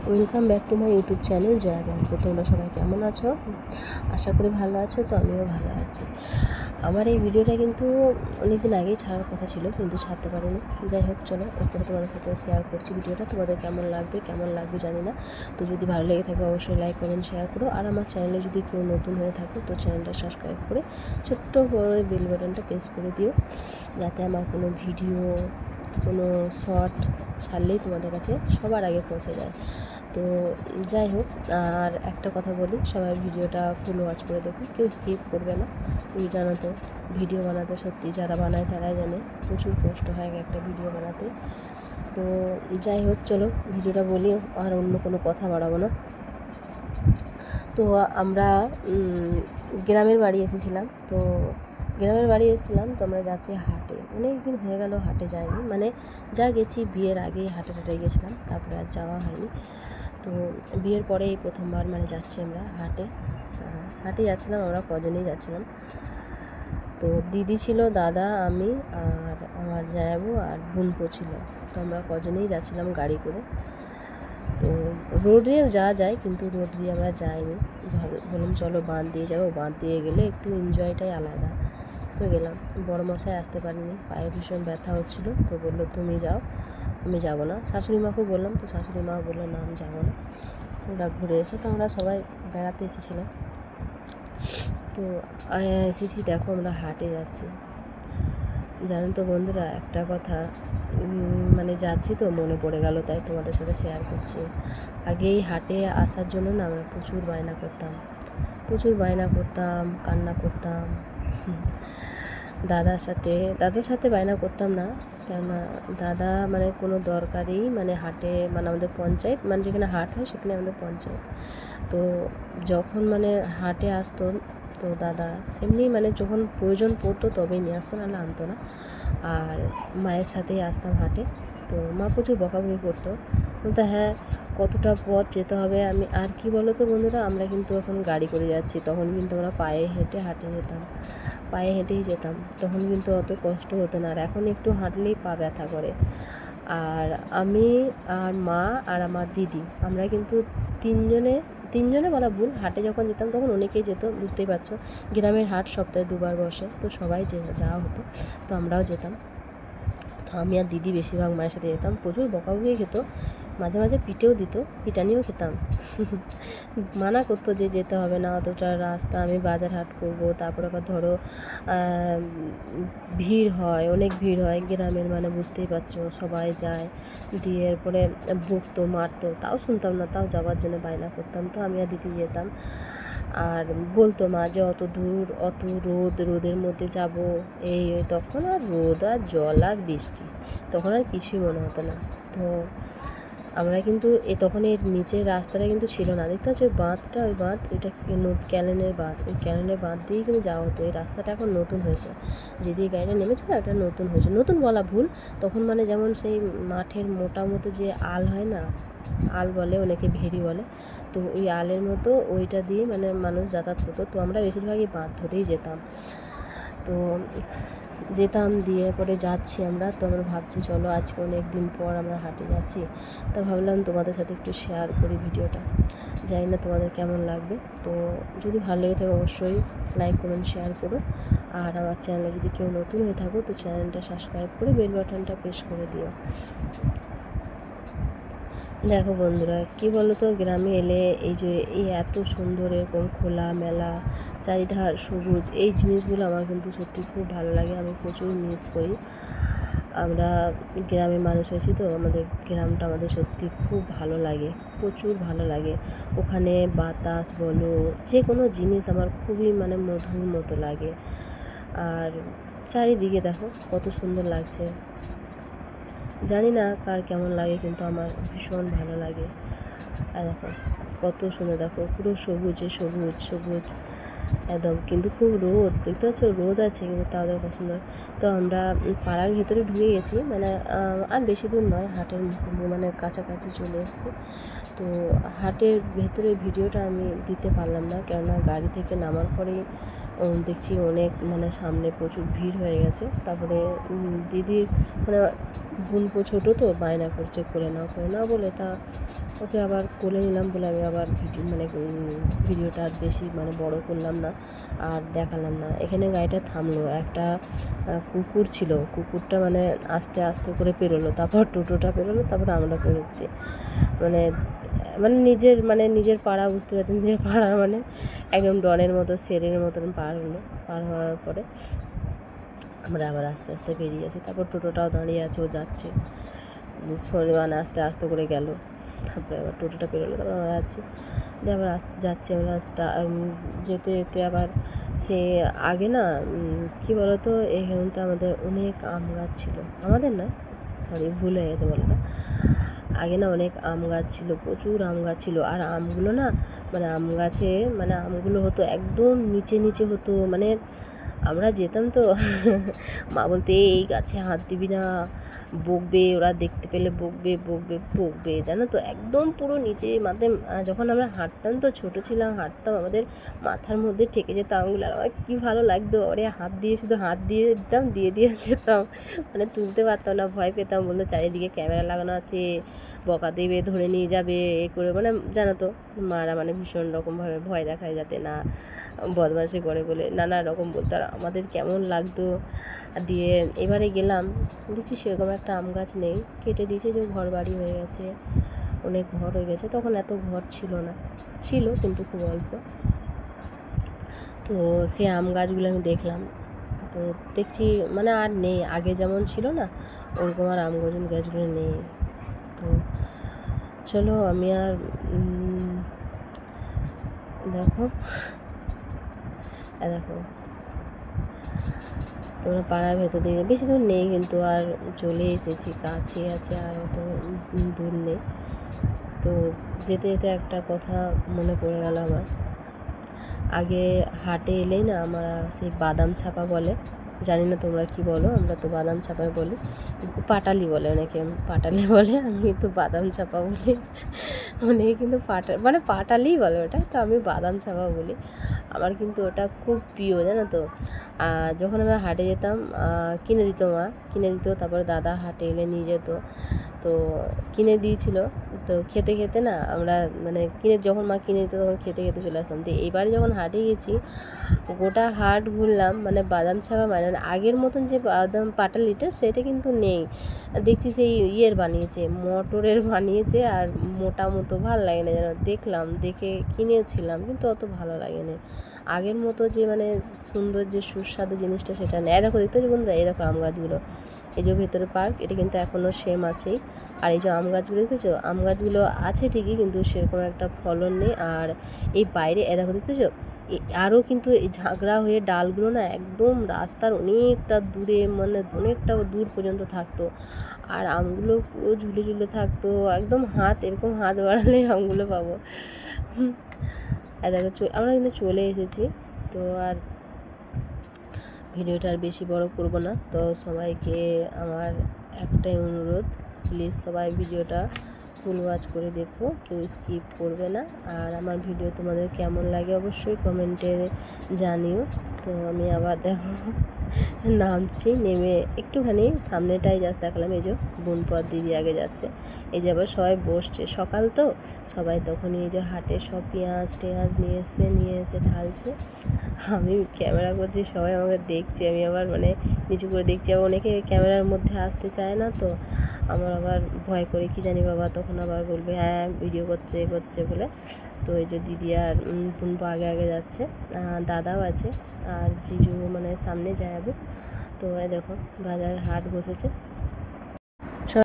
Welcome back to my YouTube channel Joya Gyan. তো তোমরা সবাই কেমন আছো? আশা করি ভালো আছো। তো আমিও ভালো আছি। আমার এই ভিডিওটা কিন্তু অনেকদিন আগেই ছাড়ার কথা ছিল, কিন্তু ছাড়তে পারিনি। যাই হোক, চলো এরপরে তোমাদের সাথে শেয়ার করছি ভিডিওটা। তোমাদের কেমন লাগবে জানি না। তো যদি ভালো লেগে থাকে অবশ্যই লাইক কমেন্ট শেয়ার করো। আর আমার চ্যানেলে যদি কেউ নতুন হয়ে থাকো তো চ্যানেলটা সাবস্ক্রাইব করে ছোট্ট বড় বেল বাটনটা প্রেস করে দিও, যাতে আমার কোনো ভিডিও কোনো শর্ট ছাড়লেই তোমাদের কাছে সবার আগে পৌঁছে যায়। তো যাই হোক, আর একটা কথা বলি, সবাই ভিডিওটা ফুল ওয়াচ করে দেখো, কেউ স্কিপ করবে না। জানো তো, ভিডিও বানাতে সত্যি যারা বানায় তারাই জানে প্রচুর কষ্ট হয় একটা ভিডিও বানাতে। তো যাই হোক, চলো ভিডিওটা বলি, আর অন্য কোনো কথা বাড়াবো না। তো আমরা গ্রামের বাড়ি এসেছিলাম। তো আমরা যাচ্ছি হাটে। অনেক দিন হয়ে গেল হাটে যাইনি, মানে যা গেছি বিয়ের আগেই হাটে গেছিলাম, তারপরে আর যাওয়া হয়নি। তো বিয়ের পরে এই প্রথমবার মানে যাচ্ছি আমরা হাটে যাচ্ছিলাম। আমরা কজনেই যাচ্ছিলাম। তো দিদি ছিল, দাদা, আমি আর আমার জায়াবু আর বোনপো ছিল। তো আমরা কজনেই যাচ্ছিলাম গাড়ি করে। তো রোড দিয়ে যাওয়া যায়, কিন্তু রোড দিয়ে আমরা যাইনি। বললাম চলো বাঁধ দিয়ে যাবো, বাঁধ দিয়ে গেলে একটু এনজয়টাই আলাদা। তো গেলাম। বড় মশাই আসতে পারেনি, পায়ে ভীষণ ব্যথা হচ্ছিলো। তো বললো তুমি যাও, আমি যাবো না। শাশুড়ি মাকেও বললাম, তো শাশুড়ি মা বললো না আমি যাবো না। ওরা ঘুরে এসে তো আমরা সবাই বেড়াতে এসেছিলাম। তো এসেছি, দেখো আমরা হাটে যাচ্ছি। জানেন তো বন্ধুরা, একটা কথা মানে যাচ্ছি তো মনে পড়ে গেল, তাই তোমাদের সাথে শেয়ার করছি। আগে এই হাটে আসার জন্য না আমরা প্রচুর বায়না করতাম, কান্না করতাম। দাদার সাথে বায়না করতাম না, কেননা দাদা মানে কোনো দরকারি মানে হাটে, মানে আমাদের পঞ্চায়েত, মানে যেখানে হাট হয় সেখানে আমাদের পঞ্চায়েত। তো যখন মানে হাটে আসতো তো দাদা এমনি মানে যখন প্রয়োজন পড়তো তবেই নিয়ে আসতো, নাহলে আনতো না। আর মায়ের সাথেই আসতাম হাটে। তো মা প্রচুর বকাবকি করতো, বলতো হ্যাঁ কতটা পথ যেতে হবে। আমি আর কি বলো তো বন্ধুরা, আমরা কিন্তু এখন গাড়ি করে যাচ্ছি, তখন কিন্তু আমরা পায়ে হেঁটেই যেতাম। তখন কিন্তু অত কষ্ট হতো না। আর এখন একটু হাঁটলেই পা ব্যথা করে। আর আমি আর মা আর আমার দিদি, আমরা কিন্তু তিনজনে বলা ভুল, হাটে যখন যেতাম তখন অনেকেই যেত, বুঝতেই পারছো গ্রামের হাট সপ্তাহে 2বার বসে, তো সবাই যাওয়া হতো। তো আমরাও যেতাম। তো আমি আর দিদি বেশিরভাগ মায়ের সাথে যেতাম। প্রচুর বকাবকি খেত, মাঝে মাঝে পিটানিও খেতাম। মানা করতো যে যেতে হবে না, অতটা রাস্তা, আমি বাজার হাট করবো। তারপর আবার ধরো অনেক ভিড় হয় গ্রামের, মানে বুঝতেই পারছো সবাই যায়। দিয়ে এরপরে বকতো, মারতো, তাও শুনতাম না, তাও যাওয়ার জন্য বায়না করতাম। তো আমি আর দিদি যেতাম। আর বলতো মা যে অত দূর, অত রোদের মধ্যে যাব, তখন আর রোদ আর জল আর বৃষ্টি, তখন আর কিছুই মনে হতো না। তো আমরা কিন্তু তখন এর নিচের রাস্তাটা কিন্তু ছিল না, দেখতে পাচ্ছি ওই বাঁধ এটা ক্যানেলের বাঁধ, ওই ক্যানেলের বাঁধ দিয়েই কিন্তু যাওয়া হতো। এই রাস্তাটা এখন নতুন হয়েছে, যেদিকে গাড়িটা নেমেছিল এটা নতুন হয়েছে। নতুন বলা ভুল, তখন মানে যেমন সেই মাঠের মোটামুটি যে আল হয় না, আল বলে, অনেকে ভেরি বলে, তো ওই আলের মতো ওইটা দিয়ে মানে মানুষ যাতায়াত করতো। তো আমরা বেশিরভাগই বাঁধ ধরেই যেতাম। দিয়ে পরে যাচ্ছি আমরা। তো আমরা ভাবছি চলো আজকে অনেক দিন পর আমরা হাটে যাচ্ছি, তো ভাবলাম তোমাদের সাথে একটু শেয়ার করি ভিডিওটা। জানি না তোমাদের কেমন লাগবে। তো যদি ভালো লেগে থাকে অবশ্যই লাইক কমেন্ট শেয়ার করো। আর আমার চ্যানেলে যদি কেউ নতুন হয়ে থাকো তো চ্যানেলটা সাবস্ক্রাইব করে বেল বাটনটা প্রেস করে দিও। দেখো বন্ধুরা, কী বলো তো, গ্রামে এলে এই এত সুন্দর এরকম খোলা মেলা, চারিধার সবুজ, এই জিনিসগুলো আমার কিন্তু সত্যি খুব ভালো লাগে। আমি প্রচুর মিস করি। আমরা গ্রামে মানুষ হয়েছি, তো আমাদের গ্রামটা আমাদের সত্যি খুব ভালো লাগে, প্রচুর ভালো লাগে। ওখানে বাতাস বলো, যে কোনো জিনিস আমার খুবই মানে মধুর মতো লাগে। আর চারিদিকে দেখো কত সুন্দর লাগছে। জানি না কার কেমন লাগে, কিন্তু আমার ভীষণ ভালো লাগে। আর দেখো কত সুন্দর, দেখো পুরো সবুজ একদম। কিন্তু খুব রোদ, দেখতে পাচ্ছ রোদ আছে, কিন্তু তাও দেখো সুন্দর। তো আমরা পাড়ার ভেতরে ঢুকে গেছি, মানে আর বেশি দূর নয়, হাটের মানে কাছাকাছি চলে এসেছি। তো হাটের ভেতরে ভিডিওটা আমি দিতে পারলাম না, কেননা গাড়ি থেকে নামার পরেই দেখছি অনেক মানে সামনে প্রচুর ভিড় হয়ে গেছে। তারপরে দিদির মানে বোনপো ছোটো, তো বায়না করছে করে নাও বলে, তা ওকে আবার কোলে নিলাম বলে আমি আবার ভিডিওটা আর বেশি বড় করলাম না আর দেখালাম না। এখানে গাড়িটা থামলো, একটা কুকুর ছিল, কুকুরটা আস্তে আস্তে করে পেরোলো, তারপর টোটোটা পেরোলো, তারপর আমরা পেরোচ্ছি। মানে মানে নিজের নিজের পাড়া, বুঝতে পারছি নিজের পাড়া একদম ডনের মতো শেরের মতন পার হলো। পার হওয়ার পরে আমরা আবার আস্তে আস্তে বেরিয়ে যাচ্ছি, তারপর টোটোটাও দাঁড়িয়ে আছে, ও যাচ্ছে আস্তে আস্তে করে গেল, তারপরে আবার টোটোটা পেরোলো, তারপর আমরা যাচ্ছি। দিয়ে আবার যাচ্ছি আমরা যেতে যেতে আবার সে আগে না কী বলো তো, এখানে তো আমাদের অনেক আম গাছ ছিল, আমাদের না সরি ভুল হয়ে গেছে বলাটা, আগে না অনেক আম গাছ ছিল, প্রচুর আম গাছ ছিল। আর আমগুলো না আম গাছে আমগুলো হতো একদম নিচে নিচে হতো, আমরা যেতাম তো মা বলতে এই গাছে হাত দিবি না, বকবে, ওরা দেখতে পেলে বকবে বকবে বকবে, জানো তো একদম পুরো নিচে মাথায়। যখন আমরা হাঁটতাম তো, ছোটো ছিলাম, হাঁটতাম, আমাদের মাথার মধ্যে ঠেকে যেত আমগুলো, আর আমার কী ভালো লাগতো। ওরে হাত দিয়ে শুধু হাত দিয়ে দিতাম, দিয়ে যেতাম, তুলতে পারতাম না, ভয় পেতাম, বলতো চারিদিকে ক্যামেরা লাগানো আছে, বকা দেবে, ধরে নিয়ে যাবে, এ করে জানো তো মারা ভীষণ রকমভাবে ভয় দেখায় যাতে না বদমাশি করে বলে নানা রকম বলতো। আর আমাদের কেমন লাগতো। দিয়ে এবারে গেলাম, দেখছি সেরকম একটা আম গাছ নেই, কেটে দিয়েছে, যে ঘর বাড়ি হয়ে গেছে, অনেক ঘর হয়ে গেছে। তখন এত ঘর ছিল না, ছিল কিন্তু খুব অল্প। তো সে আম গাছগুলো আমি দেখলাম, তো দেখছি আর নেই, আগে যেমন ছিল না ওরকম আর আম গাছগুলো নেই। তো চলো আমি আর দেখো দেখো তোমরা পাড়ার ভেতর দিকে বেশি দূর নেই, কিন্তু আর চলে এসেছি, কাছে আছে, আর অত দূর নেই। তো যেতে যেতে একটা কথা মনে পড়ে গেল আমার, আগে হাটে এলেই না আমরা সেই বাদাম ছাপা বলে, জানি না তোমরা কি বলো, আমরা তো বাদাম ছাপাই বলি, পাটালি বলে অনেকে, পাটালি বলে, আমি কিন্তু বাদাম ছাপা বলি, অনেকে কিন্তু পাটালিই বলে ওটা, তো আমি বাদাম ছাপা বলি। আমার কিন্তু ওটা খুব প্রিয়, জানো তো। যখন আমরা হাটে যেতাম কিনে দিত মা, কিনে দিত, তারপর দাদা হাটে এলে নিয়ে যেত, তো কিনে দিয়েছিল। তো খেতে খেতে না আমরা যখন মা কিনে দিত তখন খেতে খেতে চলে আসতাম। তো এবারে যখন হাটে গেছি, গোটা হাট ঘুরলাম, বাদাম ছাপা আগের মতন যে বাদাম পাটালিটা সেটা কিন্তু নেই, দেখছি সেই বানিয়েছে, মটরের বানিয়েছে, আর মোটা মতো, ভালো লাগে না যেন, দেখলাম, দেখে কিনেছিলাম, কিন্তু অত ভালো লাগে না আগের মতো, যে সুন্দর যে সুস্বাদু জিনিসটা সেটা নেই। দেখো দেখতে পাচ্ছি বন্ধুরা, এই দেখো আম গাছগুলো, এই যে ভেতরে পার্ক, এটা কিন্তু এখনও সেম আছেই। আর এই যে আম গাছগুলো দেখতেছো, আম গাছগুলো আছে ঠিকই, কিন্তু সেরকম একটা ফলন নেই। আর এই বাইরে দেখো দেখতেছো, আরও কিন্তু এই ঝাঁকড়া হয়ে ডালগুলো না একদম রাস্তার অনেকটা দূরে, অনেকটা দূর পর্যন্ত থাকতো, আর আমগুলো পুরো ঝুলে ঝুলে থাকতো, একদম এরকম হাত বাড়ালে আমগুলো পাবো। দেখো আমরা কিন্তু চলে এসেছি। তো আর ভিডিওটা আর বেশি বড় করব না। তো সবাইকে আমার একটাই অনুরোধ, প্লিজ সবাই ভিডিওটা ফুল ওয়াচ করে দেখো, কেউ স্কিপ করবে না। আর আমার ভিডিও তোমাদের কেমন লাগে অবশ্যই কমেন্টে জানিও। তো আমি আবার দেখো নামছি, নেমে একটুখানি সামনেটাই জাস্ট দেখালাম, এই যে বোনপর দিদি আগে যাচ্ছে, এই যে আবার সবাই বসছে, সকাল তো সবাই তখন এই যে হাটে সব পেঁয়াজ নিয়ে এসে ঢালছে। আমি ক্যামেরা করছি, সবাই আমাকে দেখছে, আমি আবার নিচু করে দেখছি, আবার অনেকে ক্যামেরার মধ্যে আসতে চায় না, তো আমার আবার ভয় করে, কি জানি বাবা তখন আবার বলবে হ্যাঁ ভিডিও করছে বলে। তো এই যে দিদি আর বোনপা আগে আগে যাচ্ছে, দাদাও আছে, আর জিজু সামনে যাবে। তো দেখো বাজার হাট বসেছে,